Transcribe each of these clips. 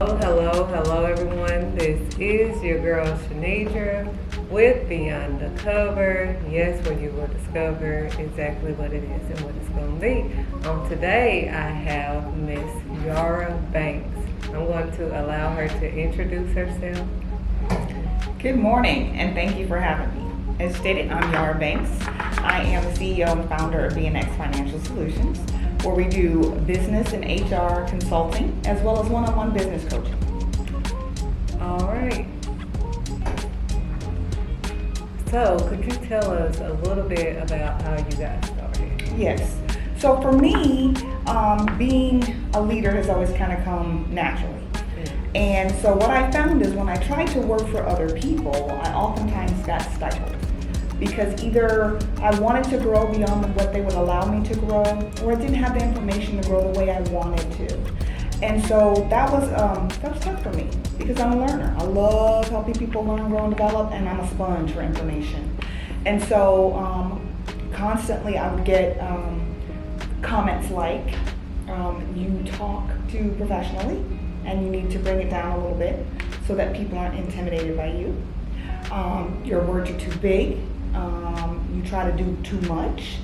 Hello everyone. This is your girl Shanidra with Beyond the Cover. Yes, where you will discover exactly what it is and what it's going to be. Today I have Miss Yara Banks. I'm going to allow her to introduce herself. Good morning, and thank you for having me. As stated, I'm Yara Banks. I am the CEO and founder of BNX Financial Solutions, where we do business and HR consulting, as well as one-on-one business coaching. All right. So, could you tell us a little bit about how you got started? Yes. So for me, being a leader has always kind of come naturally. And so what I found is when I tried to work for other people, I oftentimes got stifled. Because either I wanted to grow beyond what they would allow me to grow, or I didn't have the information to grow the way I wanted to. And so that was tough for me, because I'm a learner. I love helping people learn, grow, and develop, and I'm a sponge for information. And so constantly I would get comments like, you talk too professionally, and you need to bring it down a little bit so that people aren't intimidated by you. Your words are too big. You try to do too much.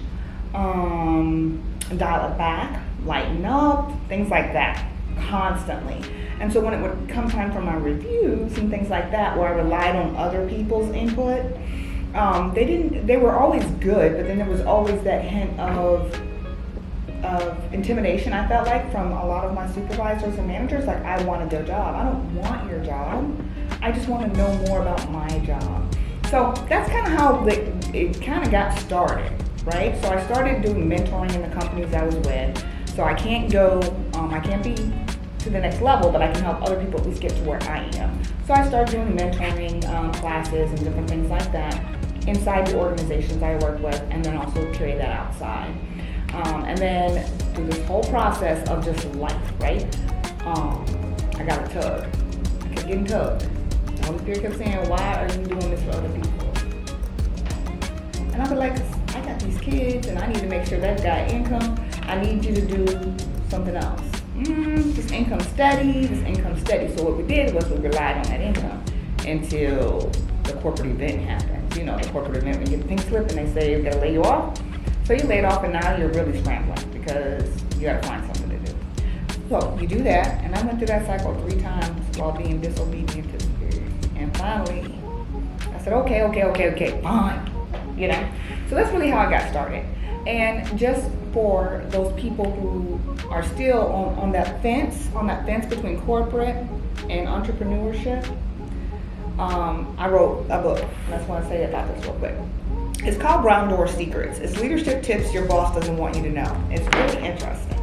Dial it back, lighten up, things like that, constantly. And so when it would come time for my reviews and things like that, where I relied on other people's input, they were always good, but then there was always that hint of intimidation, I felt like, from a lot of my supervisors and managers. Like, I wanted their job. I don't want your job. I just want to know more about my job. So that's kind of how it kind of got started, right? So I started doing mentoring in the companies I was with. So I can't be to the next level, but I can help other people at least get to where I am. So I started doing mentoring classes and different things like that inside the organizations I work with, and then also carry that outside. And then through this whole process of just life, right? I got a tug. I kept getting tugged. The Holy Spirit kept saying, why are you doing this for other people? And I'd be like, I got these kids and I need to make sure they've got income. I need you to do something else. This income steady. So what we did was we relied on that income until the corporate event happens. You know, the corporate event, when you get the pink slip and they say, we're gonna lay you off. So you laid off and now you're really scrambling because you gotta find something to do. So you do that, and I went through that cycle 3 times while being disobedient to the Spirit. And finally, I said, okay, fine. You know? So that's really how I got started. And just for those people who are still on that fence between corporate and entrepreneurship, I wrote a book. I just want to say about this real quick. It's called Brown Door Secrets. It's leadership tips your boss doesn't want you to know. It's really interesting.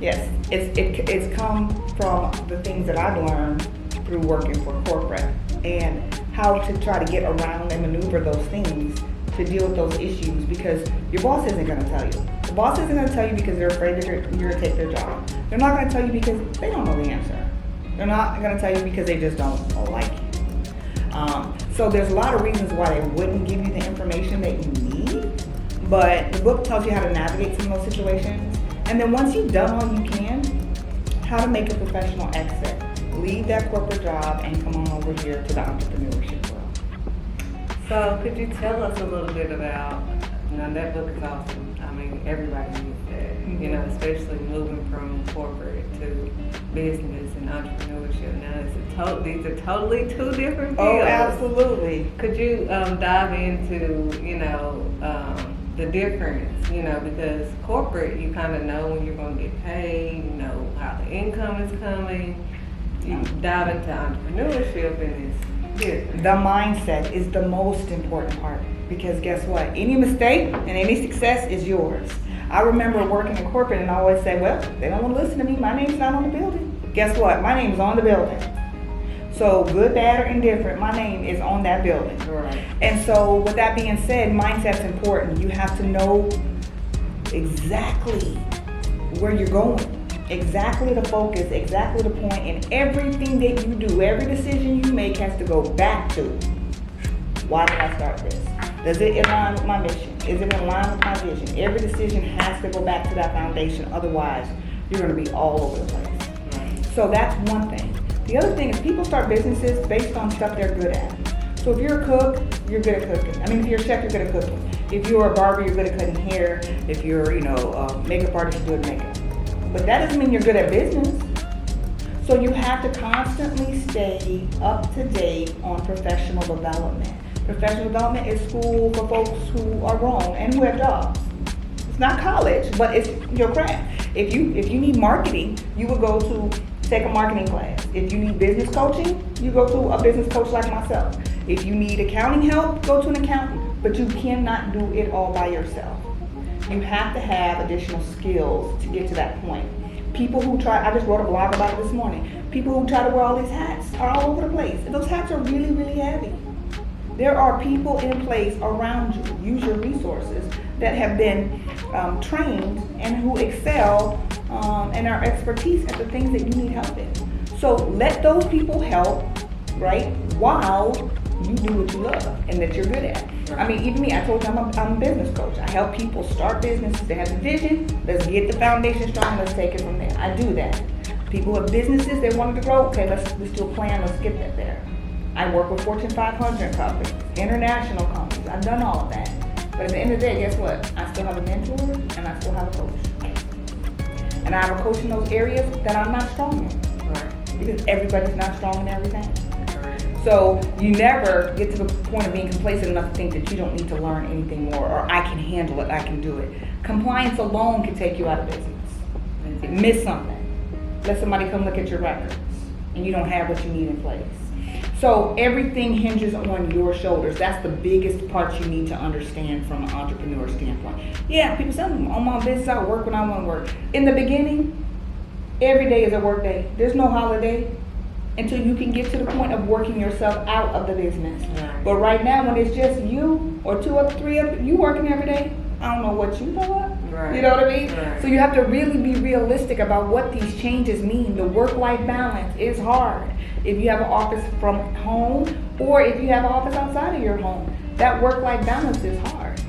Yes, it's come from the things that I've learned through working for corporate, and how to try to get around and maneuver those things to deal with those issues, because your boss isn't going to tell you. The boss isn't going to tell you because they're afraid that you're going to take their job. They're not going to tell you because they don't know the answer. They're not going to tell you because they just don't like you. So there's a lot of reasons why they wouldn't give you the information that you need, but the book tells you how to navigate some of those situations. And then once you've done all you can, how to make a professional exit. Leave that corporate job and come on over here to the entrepreneurship world. So, could you tell us a little bit about, now that book is awesome. I mean, everybody needs that, you know, especially moving from corporate to business and entrepreneurship. Now, these are totally 2 different fields. Oh, absolutely. Could you dive into, the difference, because corporate, you kind of know when you're going to get paid, you know how the income is coming. You dive into entrepreneurship and it's different. The mindset is the most important part, because guess what? Any mistake and any success is yours. I remember working in corporate and I always say, well, they don't want to listen to me. My name's not on the building. Guess what? My name's on the building. So good, bad, or indifferent, my name is on that building. Right. And so with that being said, mindset's important. You have to know exactly where you're going, exactly the focus, exactly the point, and everything that you do, every decision you make has to go back to, why did I start this? Does it align with my mission? Is it in line with my vision? Every decision has to go back to that foundation, otherwise you're going to be all over the place. Right. So that's one thing. The other thing is people start businesses based on stuff they're good at. So if you're a cook, you're good at cooking. I mean, if you're a chef, you're good at cooking. If you're a barber, you're good at cutting hair. If you're, a makeup artist, you're good at makeup. But that doesn't mean you're good at business. So you have to constantly stay up to date on professional development. Professional development is school for folks who are grown and who have jobs. It's not college, but it's your craft. If you need marketing, you would go to take a marketing class. If you need business coaching, you go to a business coach like myself. If you need accounting help, go to an accountant. But you cannot do it all by yourself. You have to have additional skills to get to that point. People who try, I just wrote a blog about it this morning. People who try to wear all these hats are all over the place. And those hats are really, really heavy. There are people in place around you, use your resources, that have been trained and who excel and are expertise at the things that you need help in. So let those people help, right, while you do what you love and that you're good at. I mean, even me, I told you I'm a business coach. I help people start businesses. They have the vision. Let's get the foundation strong. Let's take it from there. I do that. People have businesses, they wanted to grow. Okay, let's do a plan. Let's get that there. I work with Fortune 500 companies, international companies. I've done all of that. But at the end of the day, guess what? I still have a mentor and I still have a coach. And I have a coach in those areas that I'm not strong in. Right. Because everybody's not strong in everything. So you never get to the point of being complacent enough to think that you don't need to learn anything more, or I can handle it, I can do it. Compliance alone can take you out of business. Miss something. Let somebody come look at your records and you don't have what you need in place. So everything hinges on your shoulders. That's the biggest part you need to understand from an entrepreneur standpoint. Yeah, people say, I'm on my business, I work when I want to work. In the beginning, every day is a work day. There's no holiday until you can get to the point of working yourself out of the business. Right. But right now, when it's just you or two or three of you working every day, I don't know what you know. Right. You know what I mean? Right. So you have to really be realistic about what these changes mean. The work-life balance is hard. If you have an office from home or if you have an office outside of your home, that work-life balance is hard.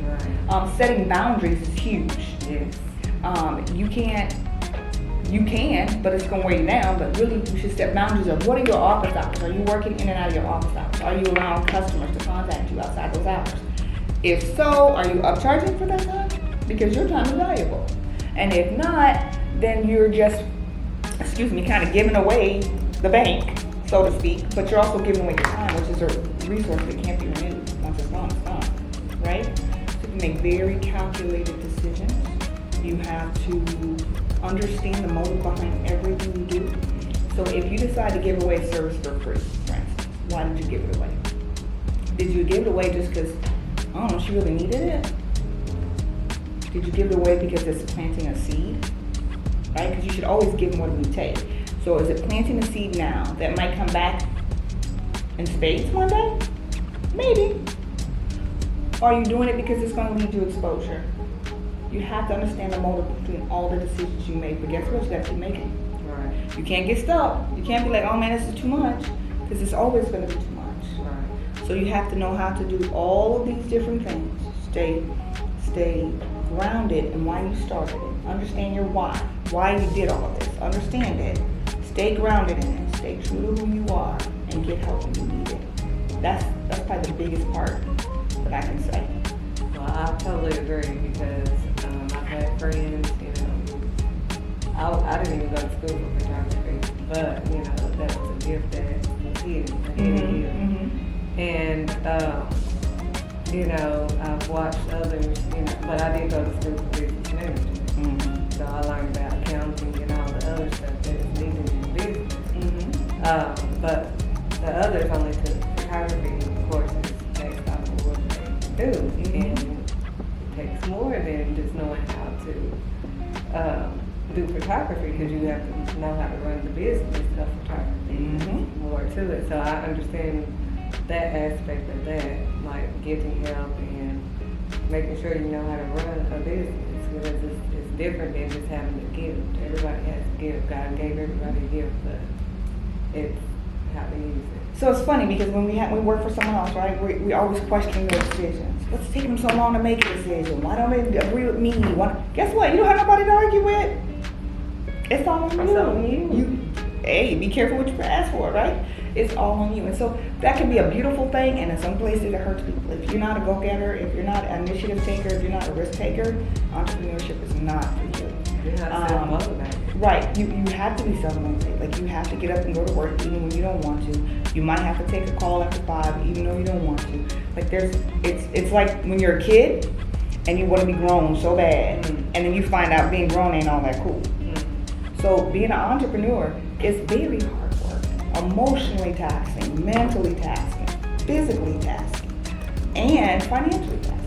Right. Setting boundaries is huge. Yes. You can, but it's going to weigh you down. But really, you should set boundaries of what are your office hours? Are you working in and out of your office hours? Are you allowing customers to contact you outside those hours? If so, are you upcharging for that time? Because your time is valuable. And if not, then you're just, kind of giving away the bank, so to speak. But you're also giving away your time, which is a resource that can't be renewed. Once it's gone, it's gone. Right? So you make very calculated decisions. You have to understand the motive behind everything you do. So if you decide to give away a service for free, for instance, why did you give it away? Did you give it away just because, I don't know, she really needed it? Did you give it away because it's planting a seed? Right? Because you should always give more than you take. So is it planting a seed now that might come back in spades one day? Maybe. Or are you doing it because it's going to lead to exposure? You have to understand the motive between all the decisions you make. But guess what? You got to keep making. Right. You can't get stuck. You can't be like, oh man, this is too much. Because it's always going to be too much. Right. So you have to know how to do all of these different things. Stay grounded in why you started it. Understand your why you did all of this. Understand it. Stay grounded in it. Stay true to who you are and get help when you need it. That's probably the biggest part that I can say. Well, I totally agree because I've had friends, I didn't even go to school for photography, but, that was a gift that was hidden. And, I've watched others, but I did go to school for business management. Mm-hmm. So I learned about accounting and all the other stuff that is needed in business. Mm-hmm. But the others only took photography courses based off of what they do. Mm-hmm. And it takes more than just knowing how to do photography because you have to know how to run the business of photography. Mm-hmm. More to it. So I understand that aspect of that, like getting help and making sure you know how to run a business because it's different than just having a gift. Everybody has a gift. God gave everybody a gift, but it's how to use it. So it's funny because when we work for someone else, right, we always question their decisions. What's taking them so long to make a decision? Why don't they agree with me? Guess what? You don't have nobody to argue with. It's all on you. hey, be careful what you ask for, right? It's all on you. And so that can be a beautiful thing, and in some places it hurts people. If you're not a go-getter, if you're not an initiative taker, if you're not a risk taker, entrepreneurship is not for you. You have to self-motivate. Right. You have to be self-motivated. Like, you have to get up and go to work even when you don't want to. You might have to take a call after 5 even though you don't want to. Like, it's like when you're a kid and you want to be grown so bad, and then you find out being grown ain't all that cool. So being an entrepreneur is very hard work, emotionally taxing, mentally taxing, physically taxing, and financially taxing.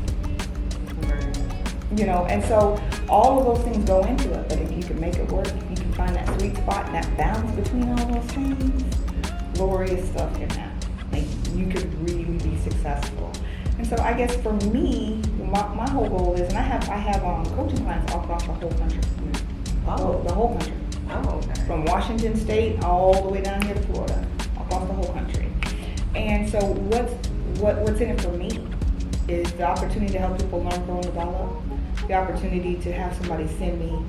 You know, and so all of those things go into it. But if you can make it work, if you can find that sweet spot and that balance between all those things, glorious stuff can happen. Like, you could really be successful. And so I guess for me, my whole goal is, and I have coaching clients all across the whole country. Oh. The whole country. Oh, okay. From Washington State all the way down here to Florida, across the whole country. And so what's in it for me is the opportunity to help people learn, grow, and develop. The opportunity to have somebody send me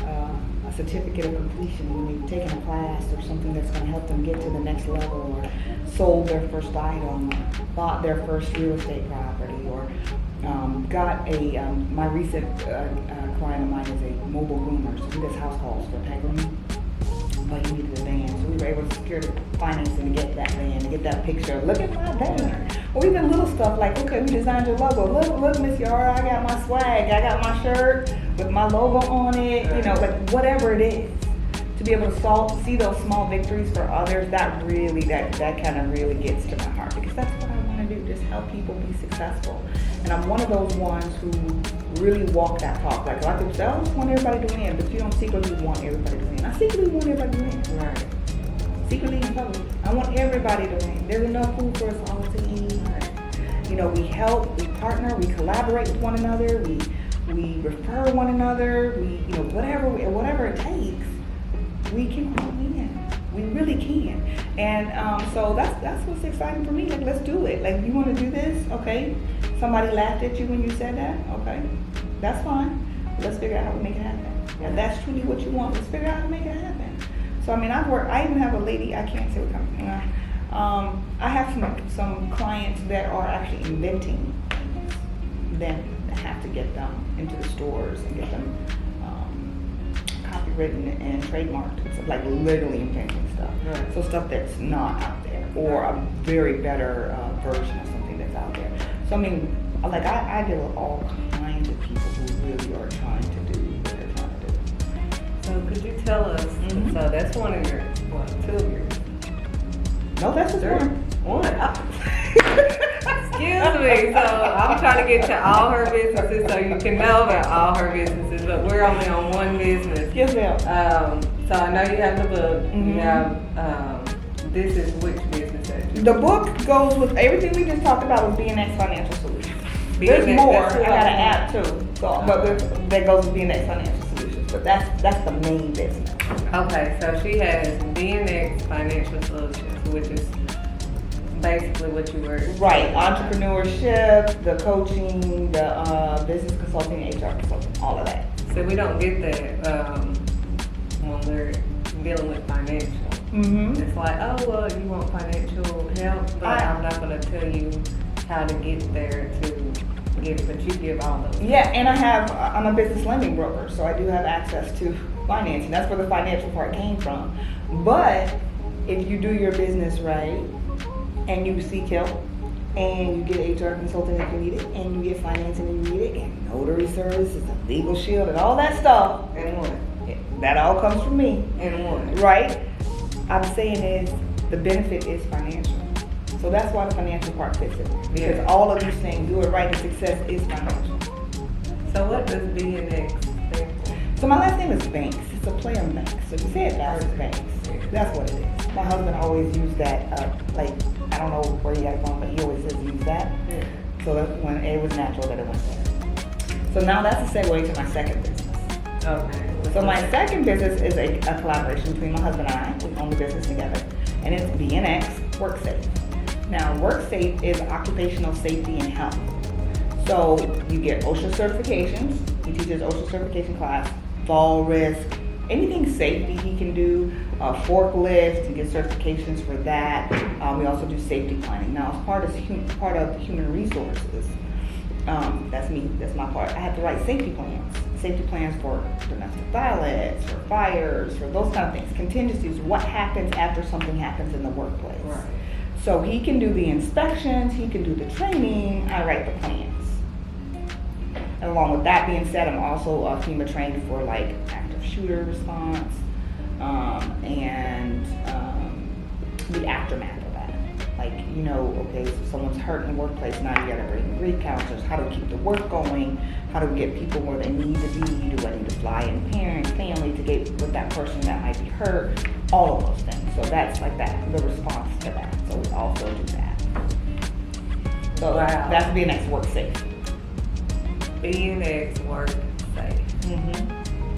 a certificate of completion when they've taken a class or something that's going to help them get to the next level, or sold their first item, or bought their first real estate property, or got my recent client of mine is a mobile groomer, so he does house calls for pet grooming, but he needed a van, so we were able to secure the financing to get that van, to get that picture. Look at my van. Or even little stuff like, okay, we designed your logo. Look, Miss Yara, I got my swag. I got my shirt with my logo on it. You know, like whatever it is. To be able to see those small victories for others, that kind of really gets to my heart, because that's what I want to do, just help people be successful. And I'm one of those ones who really walk that talk. Like, a lot of people say, I just want everybody to win, but you don't secretly want everybody to win. I secretly want everybody to win. Right. Secretly in public. I want everybody to win. There's enough food for us all to eat. You know, we help, we partner, we collaborate with one another, we refer one another, you know, whatever it takes, we can all win. We really can. And so that's what's exciting for me. Like, let's do it. Like, you want to do this? Okay. Somebody laughed at you when you said that? Okay. That's fine. Let's figure out how to make it happen. If that's truly what you want, let's figure out how to make it happen. So, I mean, I even have a lady, I can't say what company. I have some clients that are actually inventing things, then have to get them into the stores and get them copywritten and trademarked. It's like literally inventing stuff. Right. So stuff that's not out there, or a very better version of something that's out there. So I mean, like I deal with all kinds of people who really are trying to do what they're trying to do. So could you tell us, so that's one of your, two of yours. No, that's just one. Excuse me. So I'm trying to get to all her businesses so you can know about all her businesses, but we're only on one business. Yes, ma'am. So I know you have the book. You have, this is which business that you The book goes with everything we just talked about with BNX Financial Solutions. There's BNX, more. that's I what got an I app too, so, that goes with BNX Financial Solutions. But that's the main business. Okay, so she has BNX Financial Solutions, which is basically what you were Right, entrepreneurship, the coaching, the business consulting, HR consulting, all of that. So we don't get that when we're dealing with financial. Mm-hmm. It's like, oh, well, you want financial help, but I'm not going to tell you how to get there to get it, but you give all those. Yeah, and I'm a business lending broker, so I do have access to financing. That's where the financial part came from. But if you do your business right, and you seek help, and you get HR consulting if you need it, and you get financing if you need it, and notary services, and legal shield, and all that stuff. And one. That all comes from me. And one. Right? I'm saying is the benefit is financial. So that's why the financial part fits in there. Because all of these things, do it right, and success is financial. So what does BNX stand for? So my last name is Banks. It's a play on Banks. So if you say it fast, it's Banks. That's what it is. My husband always used that, like, I don't know where he got it from, but he always says use that. Yeah. So that's when it was natural that it went there. So now that's a segue to my second business. Okay. So my second business is a collaboration between my husband and I. We own the business together. And it's BNX WorkSafe. Now, WorkSafe is occupational safety and health. So you get OSHA certifications. He teaches OSHA certification class, fall risk, anything safety he can do, forklift, and get certifications for that. We also do safety planning. Now, as part of human resources, that's me, that's my part. I have to write safety plans. Safety plans for domestic violence, for fires, for those kind of things. Contingencies, what happens after something happens in the workplace. Right. So he can do the inspections, he can do the training, I write the plans. And along with that being said, I'm also FEMA trained for like active shooter response and the aftermath of that. Like, you know, okay, so someone's hurt in the workplace, now you gotta bring grief counselors, how to keep the work going, how to get people where they need to be, do I need to fly in parents, family to get with that person that might be hurt, all of those things. So that's like that, the response to that. So we also do that. So Wow. that's BNX work safe. BNX work safe. Mm-hmm.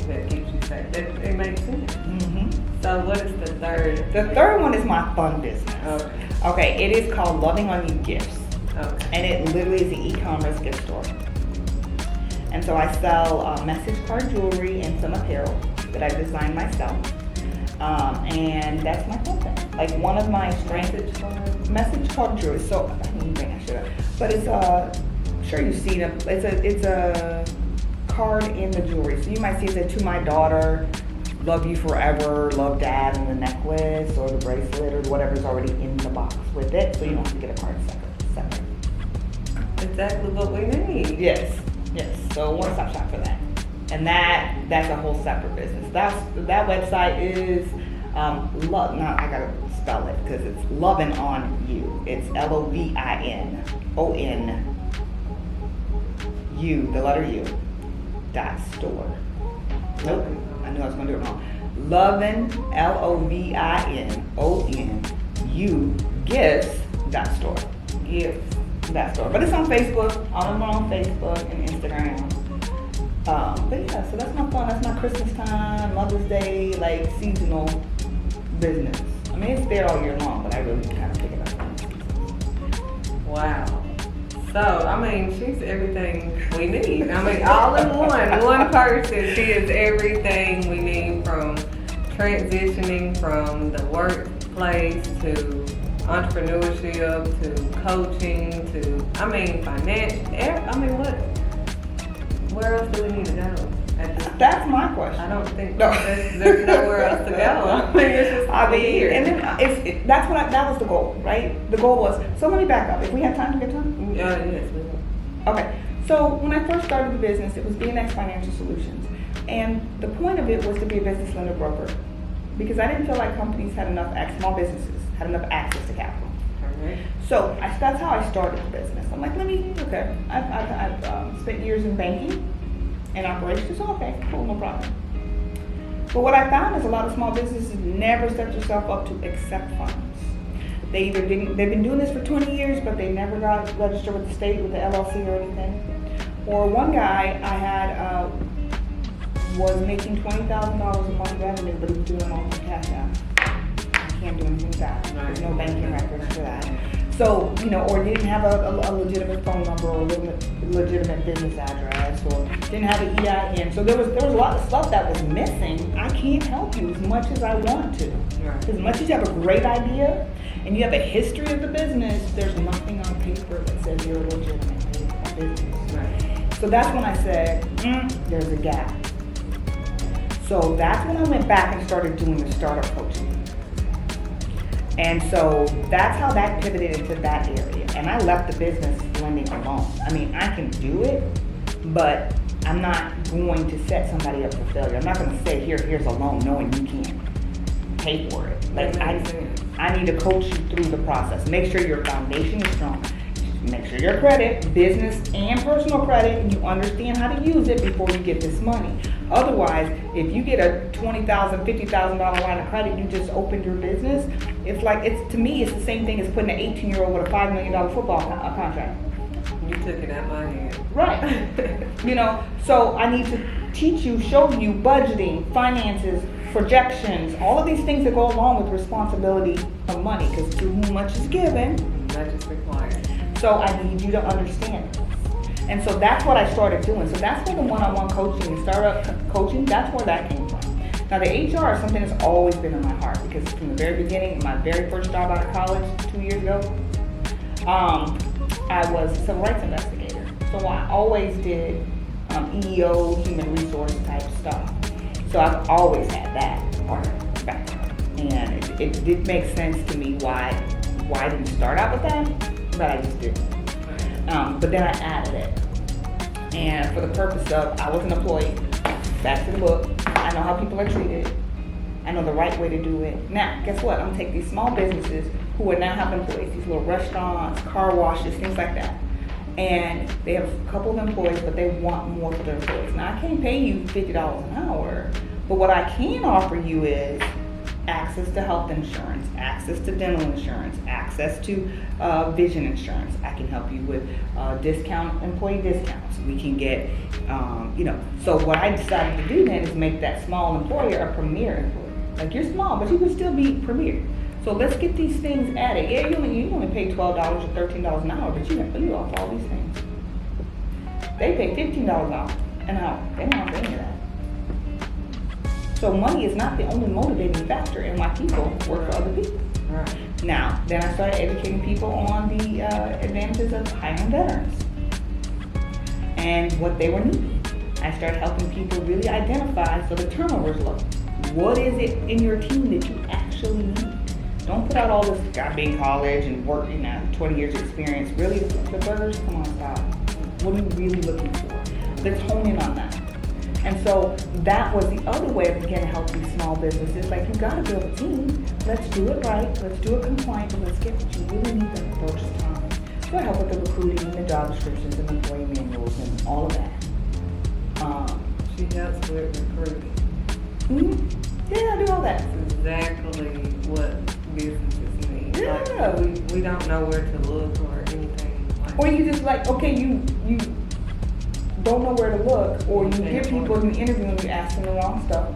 That keeps you safe. It makes sense. Mm-hmm. So what is the third? The third one is my fun business. Okay. Okay, it is called Loving on You Gifts. Okay. And it literally is an e-commerce gift store. And so I sell message card jewelry and some apparel that I designed myself. And that's my fun thing. Like one of my strengths, message card jewelry. So I didn't bring that shit up. But it's I'm sure you've seen it. It's a card in the jewelry. So you might see it said, to my daughter, love you forever, love dad, and the necklace or the bracelet or whatever's already in the box with it. So you don't have to get a card separate. Exactly what we need. Yes. So one-stop shop for that. And that's a whole separate business. That website is love. Now I gotta spell it because it's Lovin' on You. It's LOVINON U, the letter U, .store. Nope, I knew I was gonna do it wrong. Lovin', LOVINON Gifts .store. Gifts. Store. But it's on Facebook. All of them are on Facebook and Instagram. But yeah, so that's my fun. That's my Christmas time, Mother's Day, like seasonal business. I mean, it's there all year long, but I really kind of pick it up. Wow. So, I mean, she's everything we need. I mean, all in one person. She is everything we need, from transitioning from the workplace to entrepreneurship to coaching to, I mean, finance. I mean, where else do we need to go? That's my question. I don't think No. there's nowhere else to go. I mean, it's just here. And then that was the goal, right? The goal was, so let me back up. If we have time to get time? Yes, we will. Okay, so when I first started the business, it was BNX Financial Solutions. And the point of it was to be a business lender broker. Because I didn't feel like companies had enough, small businesses had enough access to capital. Alright. So that's how I started the business. I'm like, I've spent years in banking and operations, so okay, cool, no problem. But what I found is a lot of small businesses never set themselves up to accept funds. They've been doing this for 20 years, but they never got registered with the state, with the LLC or anything. Or one guy I had was making $20,000 a month revenue, but he was doing it all from Cash App. I can't do anything with that. There's no banking records for that. So, or didn't have a legitimate phone number or legitimate business address, or didn't have an EIN. So there was a lot of stuff that was missing. I can't help you as much as I want to. Right. As much as you have a great idea and you have a history of the business, there's nothing on paper that says you're a legitimate business. Right. So that's when I said, there's a gap. So that's when I went back and started doing the startup coaching. And so that's how that pivoted into that area. And I left the business lending alone. I mean, I can do it, but I'm not going to set somebody up for failure. I'm not going to say, here's a loan, knowing you can't pay for it. Like I need to coach you through the process. Make sure your foundation is strong. Make sure your credit, business and personal credit, and you understand how to use it before you get this money. Otherwise, if you get a $20,000, $50,000 line of credit, you just opened your business. To me, it's the same thing as putting an 18-year-old with a $5 million football contract. You took it out my hand. Right. So I need to teach you, show you budgeting, finances, projections, all of these things that go along with responsibility of money, because to whom much is given, much is required. So I need you to understand this. And so that's what I started doing. So that's where the one-on-one coaching and startup coaching, that's where that came from. Now the HR is something that's always been in my heart because from the very beginning, my very first job out of college 2 years ago, I was a civil rights investigator. So I always did EEO, human resource type stuff. So I've always had that part background. And it did make sense to me why I didn't start out with that, but I just didn't. But then I added it. And for the purpose of, I was an employee, back to the book, I know how people are treated, I know the right way to do it. Now, guess what? I'm gonna take these small businesses who are now have employees, these little restaurants, car washes, things like that. And they have a couple of employees, but they want more for their employees. Now, I can't pay you $50 an hour, but what I can offer you is access to health insurance, access to dental insurance, access to vision insurance. I can help you with employee discounts. We can get, So what I decided to do then is make that small employer a premier employer. Like you're small, but you can still be premier. So let's get these things added. Yeah, you only pay $12 or $13 an hour, but you can offer all these things. They pay $15 an hour. They don't offer any of that. So money is not the only motivating factor in why people work for other people. Right. Now, then I started educating people on the advantages of hiring veterans and what they were needing. I started helping people really identify so the turnover is low. What is it in your team that you actually need? Don't put out all this, got being college and work, 20 years experience. Really, the brothers, come on, stop. What are you really looking for? Let's hone in on that. And so that was the other way of beginning to help these small businesses. Like, you gotta build a team. Let's do it right. Let's do it compliant, and let's get what you really need the first time. So I help with the recruiting and the job descriptions and employee manuals and all of that. She helps with recruiting. Mm-hmm. Yeah, I do all that. That's exactly what businesses need. Yeah. Like, we don't know where to look or anything like Or you just like, okay, you don't know where to look, or you give people in the interview and you ask them the wrong stuff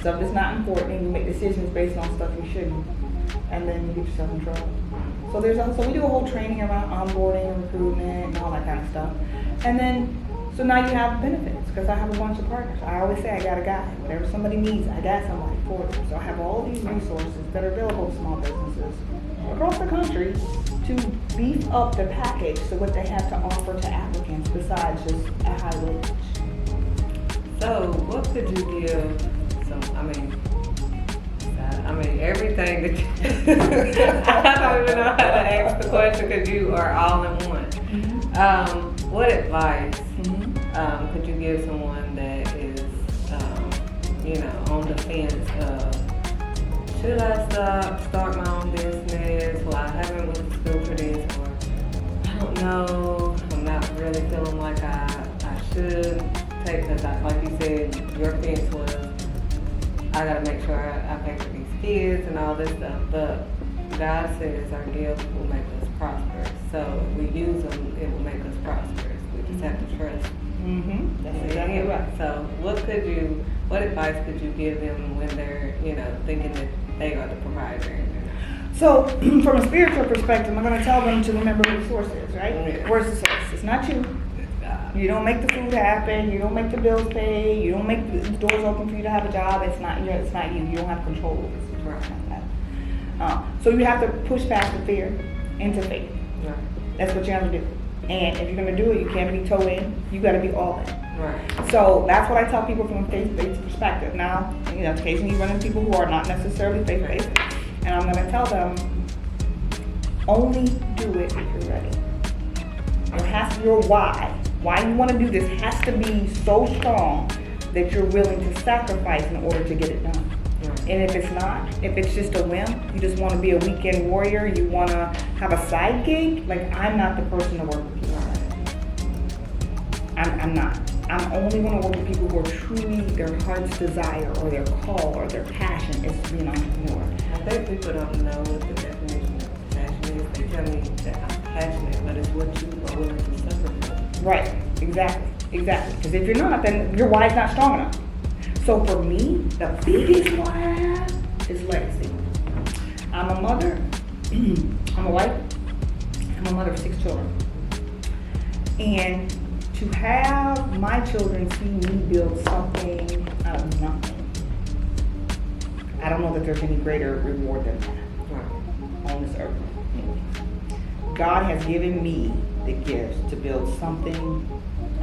that's not important, and you make decisions based on stuff you shouldn't, and then you get yourself in trouble. So we do a whole training around onboarding and recruitment and all that kind of stuff. And then, so now you have benefits, because I have a bunch of partners. I always say I got a guy. Whatever somebody needs, I got somebody for them. So I have all these resources that are available to small businesses across the country to beef up the package so what they have to offer to applicants besides just a high wage. So what could you give? Everything that you, I don't even know how to ask the question because you are all in one. Mm-hmm. What advice could you give someone that is, on the fence of, should I start my own business? Well, I haven't went to school for this, or I don't know, I'm not really feeling like I should take, because like you said, your fence was, I gotta make sure I pay for these kids and all this stuff, but God says our gifts will make us prosperous. So if we use them, it will make us prosperous. We just have to trust. Mm-hmm. That's exactly right. So what advice could you give them when they're, thinking that they are the provider? So from a spiritual perspective, I'm going to tell them to remember who the source is, right? Yeah. Where's the source? It's not you. You don't make the food happen. You don't make the bills pay. You don't make the doors open for you to have a job. It's not you. It's not you. You don't have control over it. So you have to push past the fear into faith. Right. That's what you have to do. And if you're going to do it, you can't be toe in. You got to be all in. Right. So that's what I tell people from a faith-based perspective. Now, occasionally you run into people who are not necessarily faith-based, and I'm going to tell them, only do it if you're ready. It has to be your why. Why you want to do this has to be so strong that you're willing to sacrifice in order to get it done. Right. And if it's not, if it's just a whim, you just want to be a weekend warrior, you want to have a side gig, like, I'm not the person to work with you. I'm not. I'm only going to work with people who are truly their heart's desire or their call or their passion is to be an entrepreneur. I think people don't know what the definition of passion is. They tell me that I'm passionate, but it's what you are willing to suffer for. Right, exactly. Because if you're not, then your why's not strong enough. So for me, the biggest why I have is legacy. I'm a mother, I'm a wife, I'm a mother of 6 children. And to have my children see me build something out of nothing I don't know that there's any greater reward than that Right. on this earth. God has given me the gifts to build something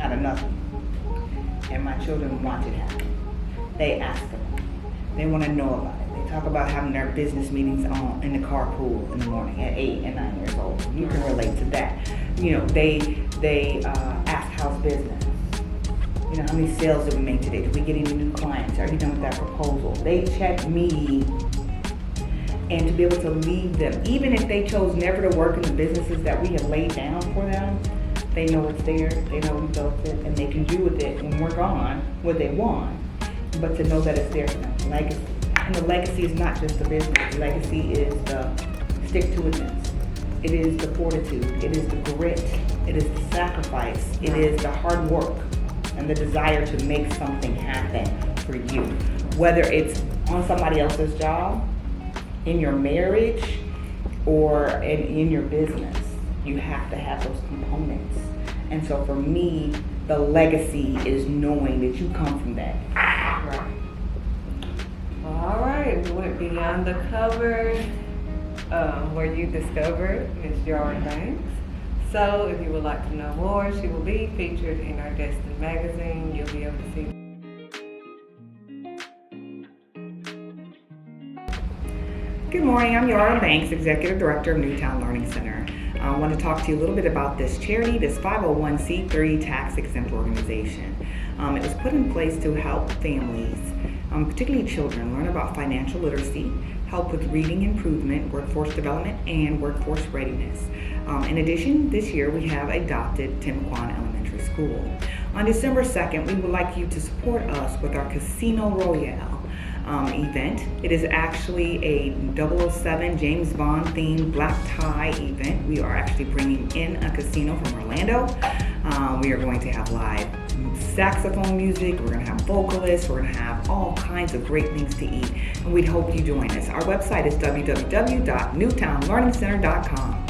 out of nothing. And my children want it happen. They ask about it. They want to know about it. They talk about having their business meetings in the carpool in the morning at 8 and 9 years old. You can relate to that. They ask how's business. How many sales did we make today? Did we get any new clients? Are you done with that proposal? They check me, and to be able to lead them, even if they chose never to work in the businesses that we have laid down for them, they know it's there, they know we built it, and they can do with it when we're gone what they want, but to know that it's there for them. Legacy. And the legacy is not just the business. The legacy is the stick-to-itiveness. It is the fortitude. It is the grit. It is the sacrifice. It is the hard work and the desire to make something happen for you. Whether it's on somebody else's job, in your marriage, or in your business, you have to have those components. And so for me, the legacy is knowing that you come from that. Right. All right, we went beyond the cover, where you discovered Miss Yara Banks. So if you would like to know more, she will be featured in our Destiny magazine. You'll be able to see. Good morning, I'm Yara Banks, Executive Director of Newtown Learning Center. I want to talk to you a little bit about this charity, this 501c3 tax-exempt organization. It was put in place to help families, particularly children, learn about financial literacy, help with reading improvement, workforce development, and workforce readiness. In addition, this year we have adopted Timaquan Elementary School. On December 2nd, we would like you to support us with our Casino Royale event. It is actually a 007 James Bond themed black tie event. We are actually bringing in a casino from Orlando. We are going to have live saxophone music, we're going to have vocalists, we're going to have all kinds of great things to eat, and we'd hope you join us. Our website is www.newtownlearningcenter.com.